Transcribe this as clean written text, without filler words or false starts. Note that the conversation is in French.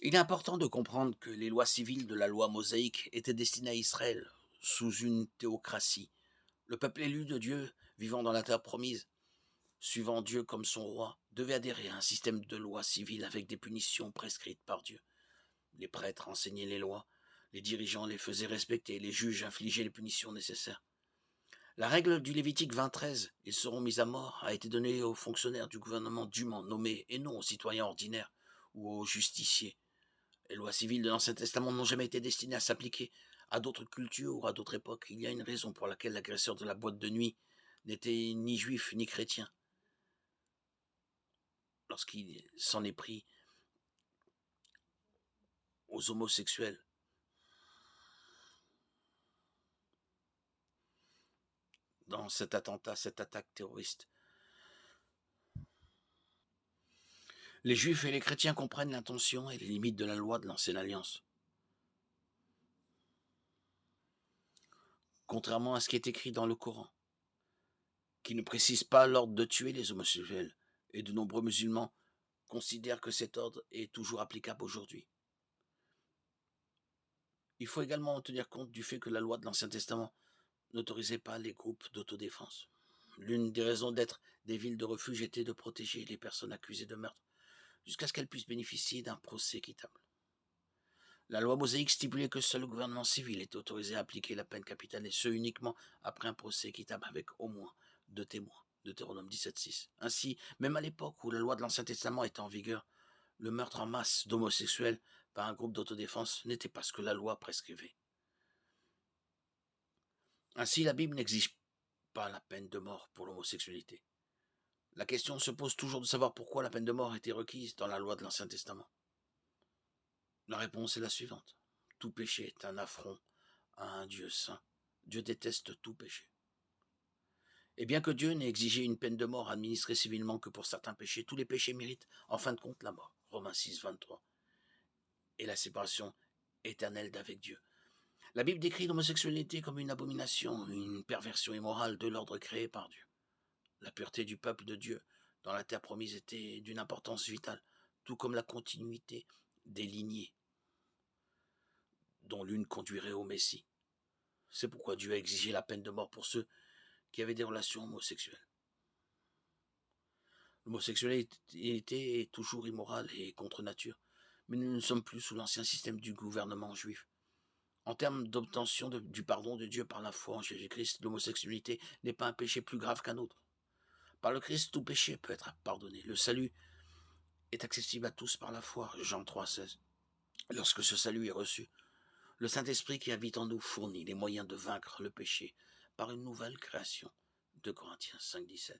Il est important de comprendre que les lois civiles de la loi mosaïque étaient destinées à Israël, sous une théocratie. Le peuple élu de Dieu, vivant dans la terre promise, suivant Dieu comme son roi, devait adhérer à un système de lois civiles avec des punitions prescrites par Dieu. Les prêtres enseignaient les lois, les dirigeants les faisaient respecter, les juges infligeaient les punitions nécessaires. La règle du Lévitique 20:13, ils seront mis à mort, a été donnée aux fonctionnaires du gouvernement dûment nommés et non aux citoyens ordinaires ou aux justiciers. Les lois civiles de l'Ancien Testament n'ont jamais été destinées à s'appliquer à d'autres cultures ou à d'autres époques. Il y a une raison pour laquelle l'agresseur de la boîte de nuit n'était ni juif ni chrétien lorsqu'il s'en est pris aux homosexuels. Dans cet attentat, cette attaque terroriste. Les juifs et les chrétiens comprennent l'intention et les limites de la loi de l'Ancienne Alliance. Contrairement à ce qui est écrit dans le Coran, qui ne précise pas l'ordre de tuer les homosexuels, et de nombreux musulmans considèrent que cet ordre est toujours applicable aujourd'hui. Il faut également tenir compte du fait que la loi de l'Ancien Testament n'autorisait pas les groupes d'autodéfense. L'une des raisons d'être des villes de refuge était de protéger les personnes accusées de meurtre, jusqu'à ce qu'elles puissent bénéficier d'un procès équitable. La loi mosaïque stipulait que seul le gouvernement civil était autorisé à appliquer la peine capitale, et ce uniquement après un procès équitable avec au moins deux témoins. Deutéronome 17:6. Ainsi, même à l'époque où la loi de l'Ancien Testament était en vigueur, le meurtre en masse d'homosexuels par un groupe d'autodéfense n'était pas ce que la loi prescrivait. Ainsi, la Bible n'exige pas la peine de mort pour l'homosexualité. La question se pose toujours de savoir pourquoi la peine de mort était requise dans la loi de l'Ancien Testament. La réponse est la suivante. Tout péché est un affront à un Dieu saint. Dieu déteste tout péché. Et bien que Dieu n'ait exigé une peine de mort administrée civilement que pour certains péchés, tous les péchés méritent en fin de compte la mort. Romains 6:23. Et la séparation éternelle d'avec Dieu. La Bible décrit l'homosexualité comme une abomination, une perversion immorale de l'ordre créé par Dieu. La pureté du peuple de Dieu dans la terre promise était d'une importance vitale, tout comme la continuité des lignées, dont l'une conduirait au Messie. C'est pourquoi Dieu a exigé la peine de mort pour ceux qui avaient des relations homosexuelles. L'homosexualité est toujours immorale et contre nature, mais nous ne sommes plus sous l'ancien système du gouvernement juif. En termes d'obtention du pardon de Dieu par la foi en Jésus-Christ, l'homosexualité n'est pas un péché plus grave qu'un autre. Par le Christ, tout péché peut être pardonné. Le salut est accessible à tous par la foi, Jean 3:16. Lorsque ce salut est reçu, le Saint-Esprit qui habite en nous fournit les moyens de vaincre le péché par une nouvelle création, 2 Corinthiens 5:17.